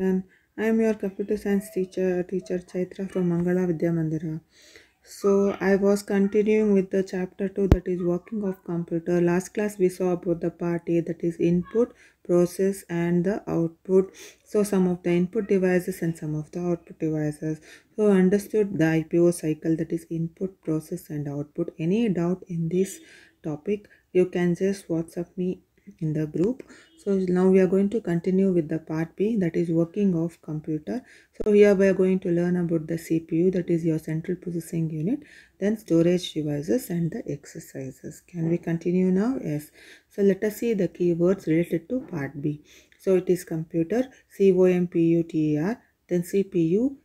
And I am your computer science teacher Chaitra from Mangala Vidya Mandira. So I was continuing with the chapter 2, that is working of computer. Last class we saw about the part A, that is input, process and the output. So some of the input devices and some of the output devices. So understood the IPO cycle, that is input, process and output. Any doubt in this topic, you can just WhatsApp me in the group. So now we are going to continue with the part B, that is working of computer. So here we are going to learn about the CPU, that is your central processing unit, then storage devices and the exercises. Can we continue now? Yes. So let us see the keywords related to part B. So it is computer, COMPUTER, then CPU,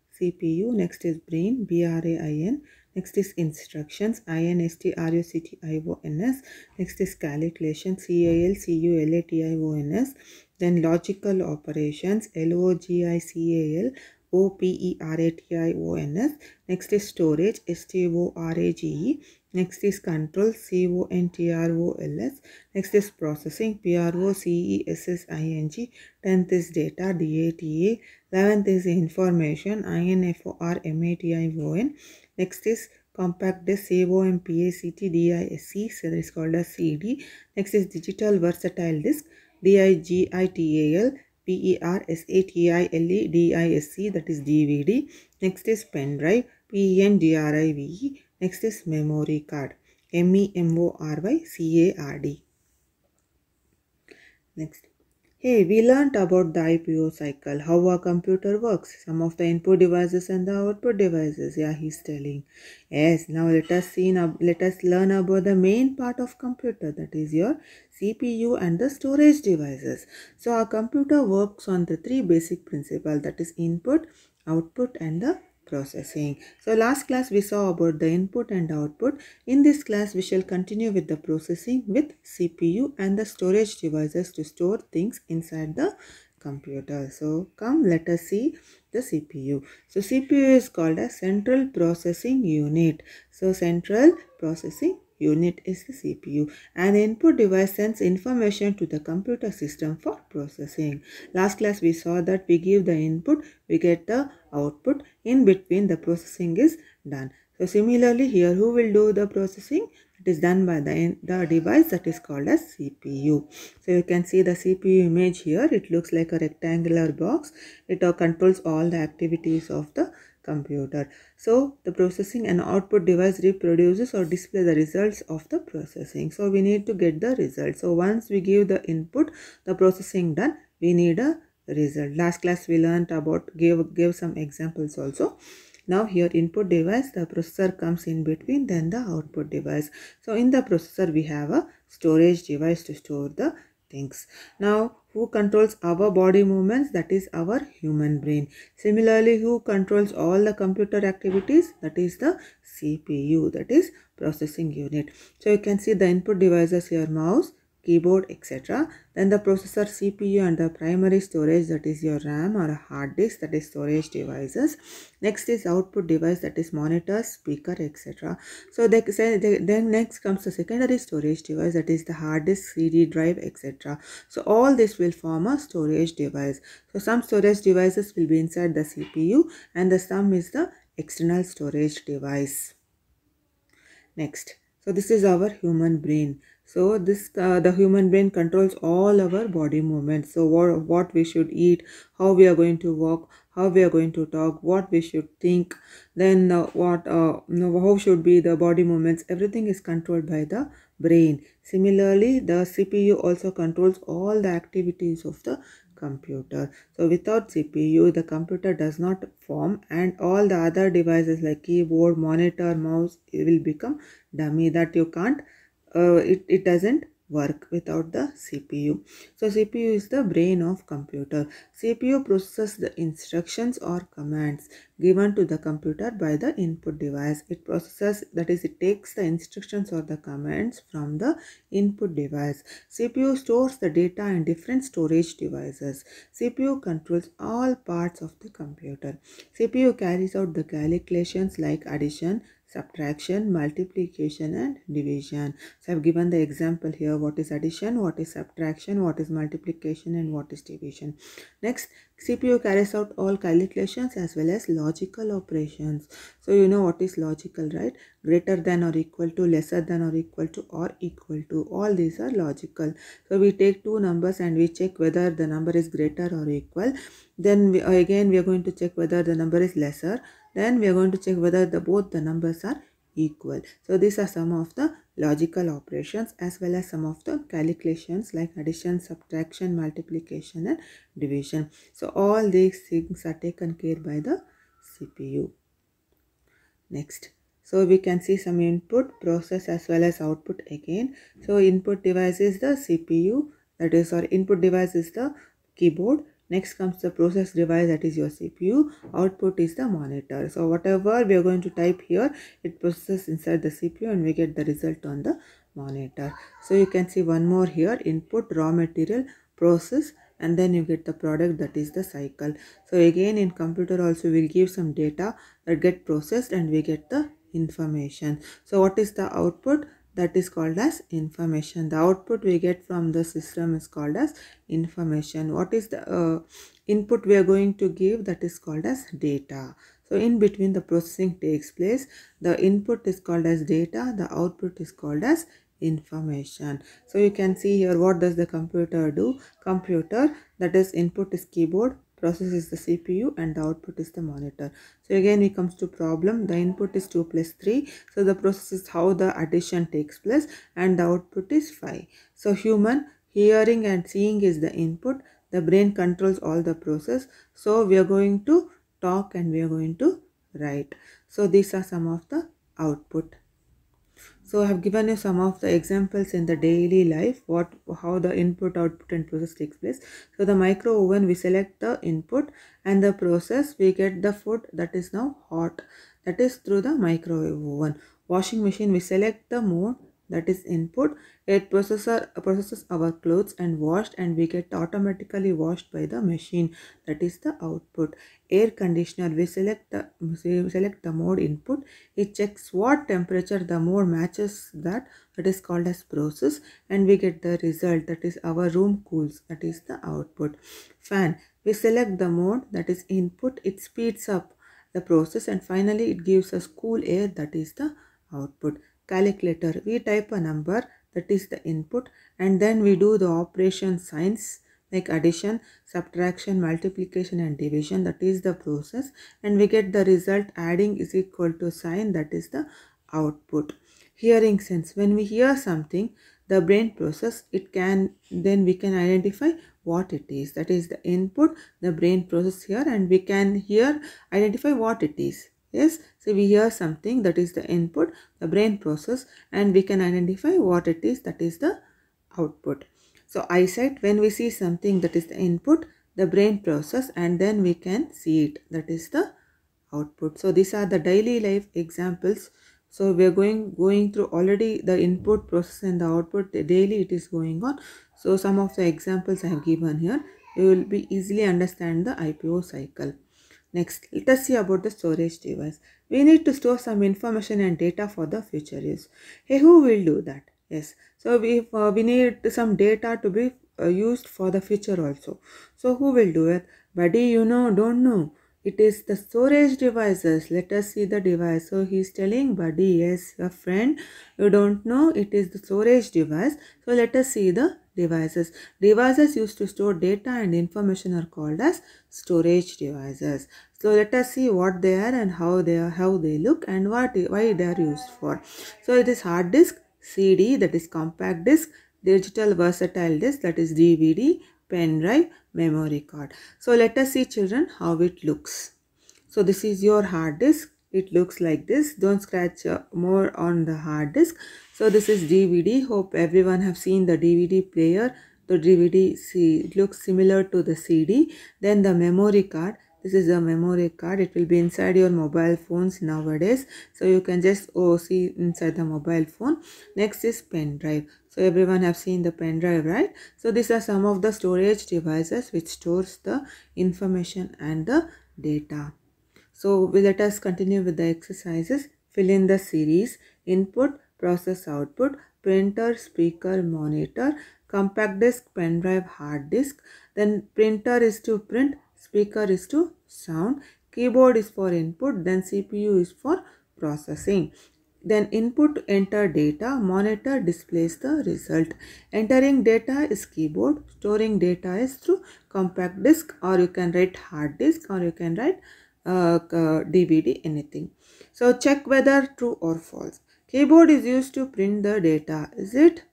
next is brain, BRAIN, next is instructions, INSTRUCTIONS, next is calculation, CALCULATIONS, then logical operations, LOGICAL OPERATIONS, next is storage, STORAGE, next is control, CONTROLS, next is processing, PROCESSING, 10th is data, DATA, 11th is information, INFORMATION, next is compact disc, COMPACTDISC, so that is called as CD. Next is digital versatile disk, DIGITAL PERSATILEDISC, that is DVD. Next is pen drive, PENDRIVE. Next is memory card, MEMORYCARD. Next. Hey, we learnt about the IPO cycle, how a computer works, some of the input devices and the output devices. Yeah, he's telling. Yes, now let us learn about the main part of computer, that is your CPU and the storage devices. So our computer works on the three basic principles, that is input, output and the processing. So last class we saw about the input and output. In this class we shall continue with the processing with CPU and the storage devices to store things inside the computer. So come, let us see the CPU. So CPU is called a central processing unit. So central processing unit is the CPU, and the input device sends information to the computer system for processing. Last class we saw that we give the input, we get the output, in between the processing is done. So similarly here, who will do the processing? It is done by the device that is called as CPU. So you can see the CPU image here. It looks like a rectangular box. It controls all the activities of the computer. So the processing and output device reproduces or display the results of the processing. So we need to get the result. So once we give the input, the processing done, we need a result. Last class we learned about, gave some examples also. Now here input device, the processor comes in between, then the output device. So in the processor we have a storage device to store the things. Now who controls our body movements? That is our human brain. Similarly, who controls all the computer activities? That is the CPU, that is processing unit. So you can see the input devices here, mouse, keyboard, etc. Then the processor, CPU and the primary storage, that is your RAM or a hard disk, that is storage devices. Next is output device, that is monitor, speaker, etc. So then next comes the secondary storage device, that is the hard disk, CD drive, etc. So all this will form a storage device. So some storage devices will be inside the CPU and the some is the external storage device. Next, so this is our human brain. So this the human brain controls all our body movements. So what we should eat, how we are going to walk, how we are going to talk, what we should think, then how should be the body movements. Everything is controlled by the brain. Similarly, the CPU also controls all the activities of the computer. So without CPU, the computer does not form, and all the other devices like keyboard, monitor, mouse will become dummy, that you can't, it doesn't work without the CPU. So CPU is the brain of computer. CPU processes the instructions or commands given to the computer by the input device. It processes, that is, it takes the instructions or the commands from the input device. CPU stores the data in different storage devices. CPU controls all parts of the computer. CPU carries out the calculations like addition, subtraction, multiplication and division. So I have given the example here, what is addition, what is subtraction, what is multiplication and what is division. Next, CPU carries out all calculations as well as logical operations. So you know what is logical, right? Greater than or equal to, lesser than or equal to, or equal to. All these are logical. So we take two numbers and we check whether the number is greater or equal. Then we are going to check whether the number is lesser. Then we are going to check whether both the numbers are equal. So these are some of the logical operations as well as some of the calculations like addition, subtraction, multiplication and division. So all these things are taken care by the CPU. Next, so we can see some input, process as well as output again. So input device is the CPU, that is, or input device is the keyboard. Next comes the process device, that is your CPU. Output is the monitor. So whatever we are going to type here, it processes inside the CPU and we get the result on the monitor. So you can see one more here, input, raw material, process, and then you get the product, that is the cycle. So again in computer also we'll give some data that get processed and we get the information. So what is the output? That is called as information. The output we get from the system is called as information. What is the input we are going to give? That is called as data. So in between the processing takes place. The input is called as data, the output is called as information. So you can see here, what does the computer do? Computer, that is input is keyboard, process is the CPU and the output is the monitor. So again we comes to problem. The input is 2 plus 3. So the process is how the addition takes place and the output is 5. So human hearing and seeing is the input. The brain controls all the process. So we are going to talk and we are going to write. So these are some of the output. So I have given you some of the examples in the daily life, how the input, output and process takes place. So the micro oven, we select the input and the process, we get the food that is now hot. That is through the microwave oven. Washing machine, we select the mode, that is input. It processes our clothes and washed and we get automatically washed by the machine. That is the output. Air conditioner, we select the mode input. It checks what temperature the mode matches that is called as process and we get the result, that is our room cools, that is the output. Fan, we select the mode, that is input. It speeds up the process and finally it gives us cool air, that is the output. Calculator, we type a number, that is the input, and then we do the operation signs like addition, subtraction, multiplication and division, that is the process, and we get the result adding is equal to sign, that is the output. Hearing sense, when we hear something, the brain process it can, then we can identify what it is, that is the input. The brain process here and we can identify what it is. Yes, so we hear something, that is the input, the brain process, and we can identify what it is, that is the output. So eyesight, when we see something, that is the input, the brain process, and then we can see it, that is the output. So these are the daily life examples. So we are going through already the input, process and the output. Daily it is going on. So some of the examples I have given here, you will be easily understand the IPO cycle. Next, let us see about the storage device. We need to store some information and data for the future use. Hey, who will do that? Yes. So we need some data to be used for the future also. So who will do it? Buddy, you know, don't know. It is the storage devices. Let us see the device. So he is telling Buddy, yes, a friend, you don't know, it is the storage device. So let us see the devices. Devices used to store data and information are called as storage devices. So let us see what they are and how they look and why they are used for. So it is hard disk, CD, that is compact disk, digital versatile disk, that is DVD, pen drive, memory card. So let us see, children, how it looks. So this is your hard disk. It looks like this. Don't scratch more on the hard disk. So this is DVD. Hope everyone have seen the DVD player. The DVD, it looks similar to the CD. Then the memory card. This is a memory card. It will be inside your mobile phones nowadays. So you can just see inside the mobile phone. Next is pen drive. So everyone have seen the pen drive, right? So these are some of the storage devices which stores the information and the data. So let us continue with the exercises. Fill in the series: input, process, output, printer, speaker, monitor, compact disc, pen drive, hard disk. Then printer is to print, speaker is to sound, keyboard is for input, then CPU is for processing. Then input to enter data, monitor displays the result. Entering data is keyboard, storing data is through compact disc, or you can write hard disk, or you can write DVD, anything. So check whether true or false. Keyboard is used to print the data, is it?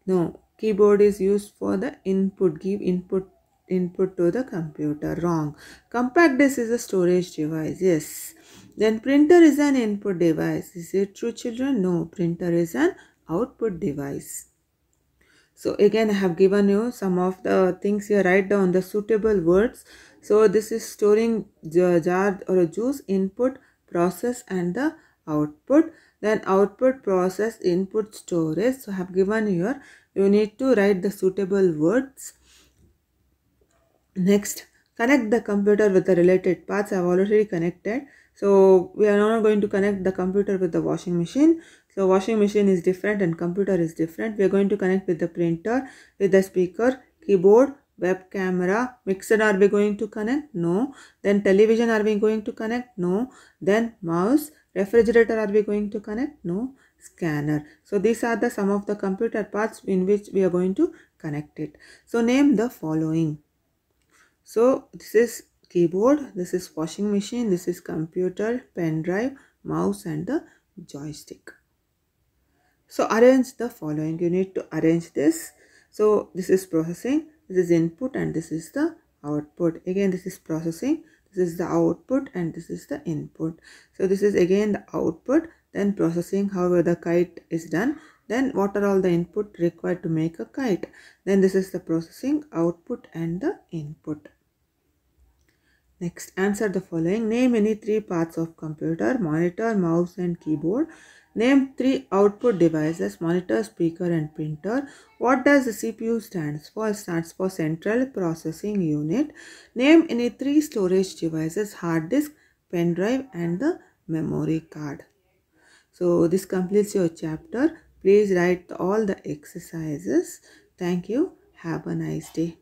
No, keyboard is used for the input, give input to the computer. Wrong. Compact disc is a storage device. Yes. Then printer is an input device. Is it true, children? No, printer is an output device. So again, I have given you some of the things here. Write down the suitable words. So this is storing jar or a juice, input, process, and the output. Then output, process, input, storage. So I have given here. You need to write the suitable words. Next, connect the computer with the related parts. I have already connected. So we are now going to connect the computer with the washing machine. So washing machine is different and computer is different. We are going to connect with the printer, with the speaker, keyboard, web camera. Mixer are we going to connect? No. Then television are we going to connect? No. Then mouse, refrigerator are we going to connect? No. Scanner. So these are the some of the computer parts in which we are going to connect it. So name the following. So this is keyboard, this is washing machine, this is computer, pen drive, mouse, and the joystick. So arrange the following. You need to arrange this. So this is processing, this is input, and this is the output. Again, this is processing, this is the output, and this is the input. So this is again the output, then processing, however the kite is done. Then what are all the input required to make a kite. Then this is the processing, output, and the input. Next, answer the following. Name any three parts of computer: monitor, mouse, and keyboard. Name three output devices: monitor, speaker, and printer. What does the CPU stands for? It stands for Central Processing Unit. Name any three storage devices: hard disk, pen drive, and the memory card. So this completes your chapter. Please write all the exercises. Thank you. Have a nice day.